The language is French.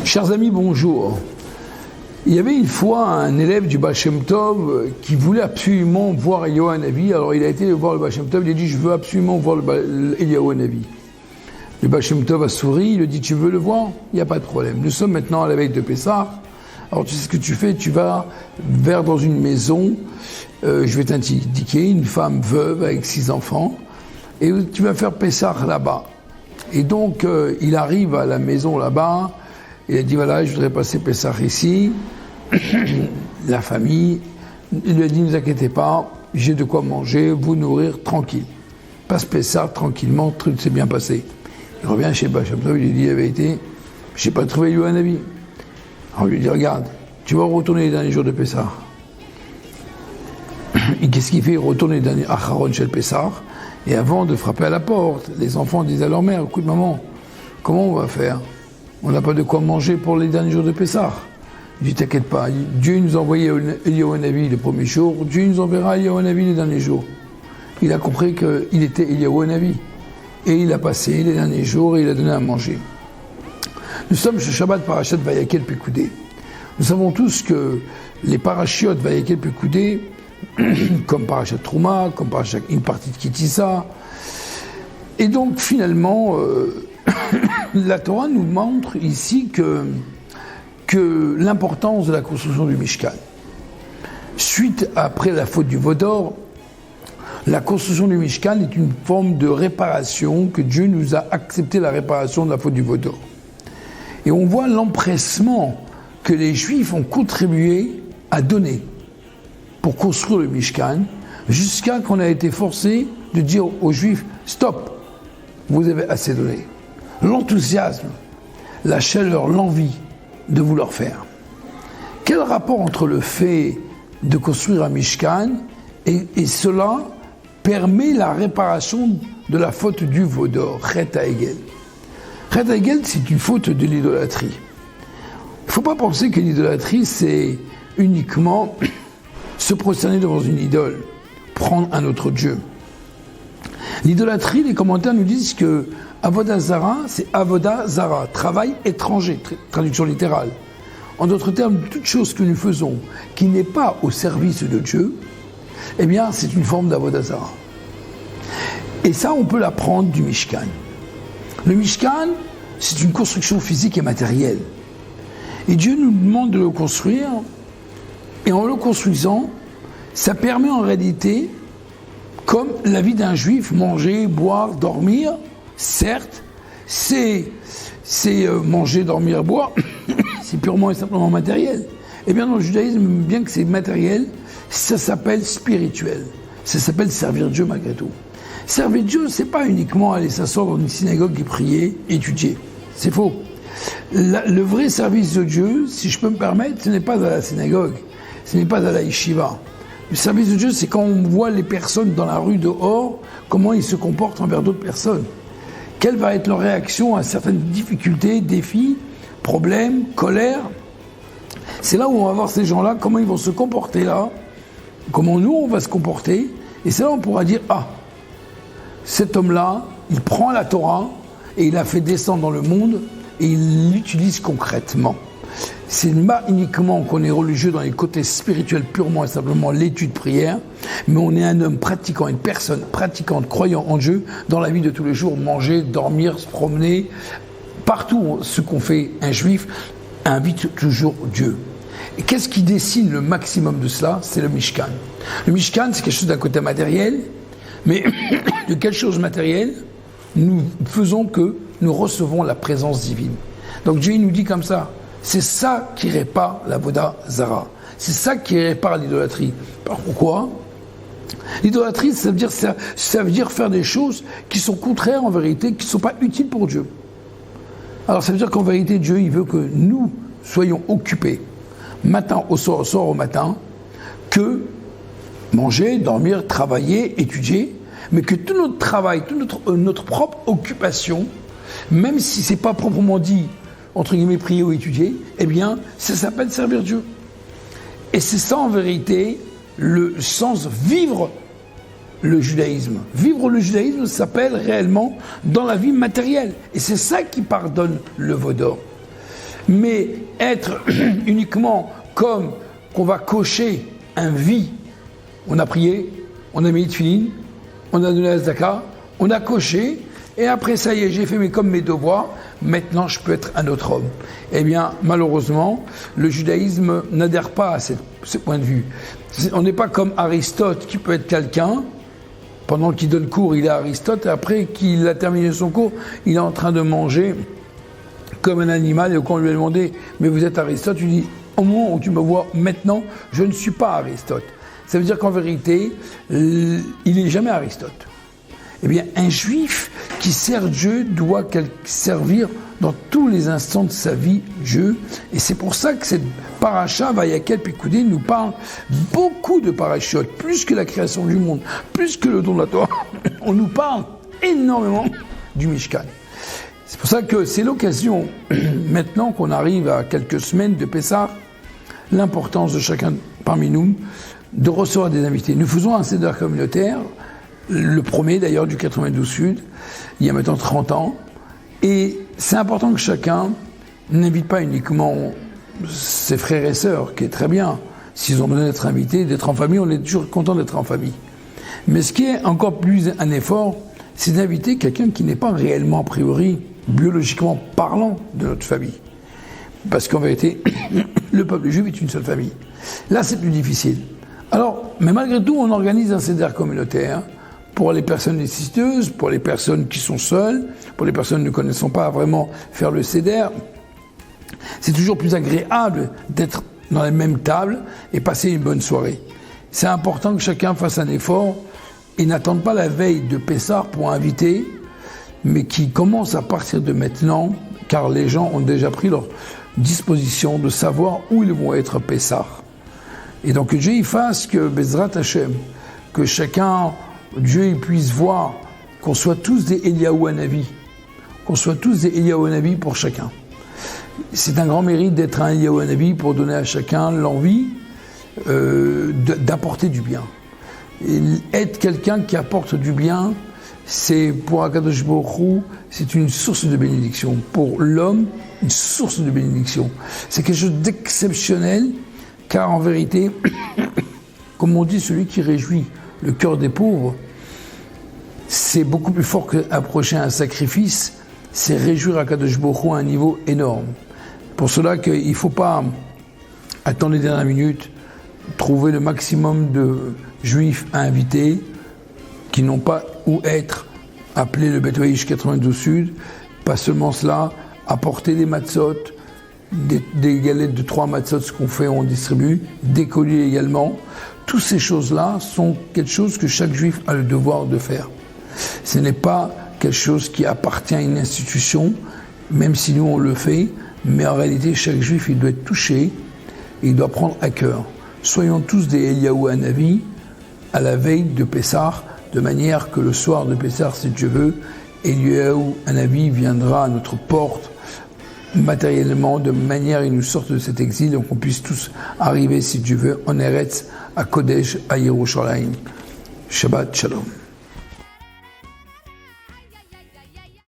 Chers amis, bonjour. Il y avait une fois un élève du Baal Shem Tov qui voulait absolument voir Eliyahu Hanavi. Alors il a été voir le Baal Shem Tov, il a dit « Je veux absolument voir Eliyahu Hanavi ». Le Baal Shem Tov a souri, il lui dit « Tu veux le voir ?» Il n'y a pas de problème. Nous sommes maintenant à la veille de Pessah. Alors tu sais ce que tu fais, tu vas dans une maison, je vais t'indiquer, une femme veuve avec 6 enfants, et tu vas faire Pessah là-bas. Et donc il arrive à la maison là-bas, il a dit voilà, je voudrais passer Pessah ici. La famille, il lui a dit ne vous inquiétez pas, j'ai de quoi manger, vous nourrir tranquille. Passe Pessah tranquillement, tout s'est bien passé. Il revient chez Baal Shem Tov, il lui dit la vérité, j'ai pas trouvé Eliyahu Hanavi. Alors on lui dit regarde, tu vas retourner les derniers jours de Pessah. Et qu'est-ce qu'il fait? Il retourne les derniers Acharon chez le Pessah. Et avant de frapper à la porte, les enfants disent à leur mère, écoute maman, comment on va faire? On n'a pas de quoi manger pour les derniers jours de Pessah. Il dit t'inquiète pas, Dieu nous a envoyé Eliyahu Hanavi le premier jour, Dieu nous enverra Eliyahu Hanavi les derniers jours. Il a compris qu'il était Eliyahu Hanavi. Et il a passé les derniers jours et il a donné à manger. Nous sommes chez Shabbat Parashat Vayakel Pekoudé. Nous savons tous que les parachiotes Vayakel Pekoudé, comme Parashat Trouma, comme Parashat une partie de Kitissa, et donc finalement, la Torah nous montre ici que l'importance de la construction du Mishkan. Suite après la faute du Vaudor, la construction du Mishkan est une forme de réparation, que Dieu nous a accepté la réparation de la faute du Vaudor. Et on voit l'empressement que les Juifs ont contribué à donner pour construire le Mishkan, jusqu'à qu'on a été forcé de dire aux Juifs « Stop, vous avez assez donné ». L'enthousiasme, la chaleur, l'envie de vouloir faire. Quel rapport entre le fait de construire un Mishkan et cela permet la réparation de la faute du Vaudor, Chet HaEgel. Chet HaEgel, c'est une faute de l'idolâtrie. Il ne faut pas penser que l'idolâtrie, c'est uniquement se prosterner devant une idole, prendre un autre Dieu. L'idolâtrie, les commentaires nous disent que Avodah Zara, c'est Avodah Zara, travail étranger, traduction littérale. En d'autres termes, toute chose que nous faisons qui n'est pas au service de Dieu, eh bien, c'est une forme d'Avodah Zara. Et ça, on peut l'apprendre du Mishkan. Le Mishkan, c'est une construction physique et matérielle. Et Dieu nous demande de le construire, et en le construisant, ça permet en réalité, comme la vie d'un juif, manger, boire, dormir, certes, c'est manger, dormir, boire, c'est purement et simplement matériel. Et bien dans le judaïsme, bien que c'est matériel, ça s'appelle spirituel. Ça s'appelle servir Dieu malgré tout. Servir Dieu, c'est pas uniquement aller s'asseoir dans une synagogue et prier, étudier. C'est faux. Le vrai service de Dieu, si je peux me permettre, ce n'est pas à la synagogue, ce n'est pas à la yeshiva. Le service de Dieu, c'est quand on voit les personnes dans la rue dehors, comment ils se comportent envers d'autres personnes. Quelle va être leur réaction à certaines difficultés, défis, problèmes, colère. C'est là où on va voir ces gens-là, comment ils vont se comporter là, comment nous on va se comporter, et c'est là où on pourra dire, ah, cet homme-là, il prend la Torah, et il la fait descendre dans le monde, et il l'utilise concrètement. C'est pas uniquement qu'on est religieux dans les côtés spirituels purement et simplement l'étude prière, mais on est un homme pratiquant, une personne pratiquante, croyant en Dieu, dans la vie de tous les jours, manger, dormir, se promener, partout ce qu'on fait un juif invite toujours Dieu. Et qu'est-ce qui dessine le maximum de cela? C'est le Mishkan. Le Mishkan, c'est quelque chose d'un côté matériel, mais de quelque chose matériel, nous faisons que nous recevons la présence divine. Donc Dieu nous dit comme ça, c'est ça qui répare l'Avodah Zara. C'est ça qui répare l'idolâtrie. Pourquoi? L'idolâtrie, ça veut dire faire des choses qui sont contraires en vérité, qui ne sont pas utiles pour Dieu. Alors ça veut dire qu'en vérité, Dieu, il veut que nous soyons occupés, matin au soir au matin, que manger, dormir, travailler, étudier, mais que tout notre travail, toute notre propre occupation, même si c'est pas proprement dit, entre guillemets, prier ou étudier, eh bien, ça s'appelle servir Dieu. Et c'est ça, en vérité, le sens vivre le judaïsme. Vivre le judaïsme s'appelle réellement dans la vie matérielle. Et c'est ça qui pardonne le Vaudor. Mais être uniquement comme qu'on va cocher un vie, on a prié, on a mis le tefillin, on a donné la tzedaka, on a coché, et après ça y est, j'ai fait comme mes devoirs, maintenant je peux être un autre homme. Eh bien, malheureusement, le judaïsme n'adhère pas à ce point de vue. On n'est pas comme Aristote qui peut être quelqu'un, pendant qu'il donne cours, il est Aristote, et après qu'il a terminé son cours, il est en train de manger comme un animal, et quand on lui a demandé « mais vous êtes Aristote », il dit « au moment où tu me vois maintenant, je ne suis pas Aristote ». Ça veut dire qu'en vérité, il n'est jamais Aristote. Eh bien, un juif qui sert Dieu doit servir dans tous les instants de sa vie Dieu. Et c'est pour ça que cette paracha, Vayakel Pikoudin, nous parle beaucoup de parachutes, plus que la création du monde, plus que le don de la Torah. On nous parle énormément du Mishkan. C'est pour ça que c'est l'occasion, maintenant qu'on arrive à quelques semaines de Pessah, l'importance de chacun parmi nous de recevoir des invités. Nous faisons un seder communautaire, le premier d'ailleurs du 92 Sud, il y a maintenant 30 ans, et c'est important que chacun n'invite pas uniquement ses frères et sœurs, qui est très bien, s'ils ont besoin d'être invités, d'être en famille, on est toujours content d'être en famille. Mais ce qui est encore plus un effort, c'est d'inviter quelqu'un qui n'est pas réellement, a priori, biologiquement parlant de notre famille. Parce qu'en vérité, le peuple juif est une seule famille. Là, c'est plus difficile. Alors, mais malgré tout, on organise un seder communautaire pour les personnes nécessiteuses, pour les personnes qui sont seules, pour les personnes ne connaissant pas vraiment faire le seder. C'est toujours plus agréable d'être dans la même table et passer une bonne soirée. C'est important que chacun fasse un effort et n'attende pas la veille de Pessah pour inviter, mais qui commence à partir de maintenant, car les gens ont déjà pris leur disposition de savoir où ils vont être Pessah. Et donc que Dieu y fasse que Bezrat Hashem, que chacun, Dieu il puisse voir qu'on soit tous des Eliyahu Hanavi, qu'on soit tous des Eliyahu Hanavi pour chacun. C'est un grand mérite d'être un Eliyahu Hanavi pour donner à chacun l'envie d'apporter du bien. Et être quelqu'un qui apporte du bien, c'est pour Akadosh Baruch Hu, c'est une source de bénédiction. Pour l'homme, une source de bénédiction. C'est quelque chose d'exceptionnel, car en vérité, comme on dit, celui qui réjouit le cœur des pauvres, c'est beaucoup plus fort qu'approcher un sacrifice, c'est réjouir Akadosh Baruch Hu à un niveau énorme. Pour cela qu'il ne faut pas attendre les dernières minutes, trouver le maximum de juifs à inviter, qui n'ont pas où être, appelés le Bet Haïsh 92 Sud, pas seulement cela, apporter des matzot, des galettes de 3 matzot, ce qu'on fait, on distribue, des colliers également. Toutes ces choses-là sont quelque chose que chaque juif a le devoir de faire. Ce n'est pas quelque chose qui appartient à une institution, même si nous on le fait, mais en réalité chaque juif il doit être touché et il doit prendre à cœur. Soyons tous des Eliyahu Hanavi à la veille de Pessah, de manière que le soir de Pessah, si Dieu veut, Eliyahu Hanavi viendra à notre porte matériellement, de manière qu'il nous sorte de cet exil, donc qu'on puisse tous arriver, si Dieu veut, en Eretz, à Kodesh, à Yerushalayim. Shabbat Shalom.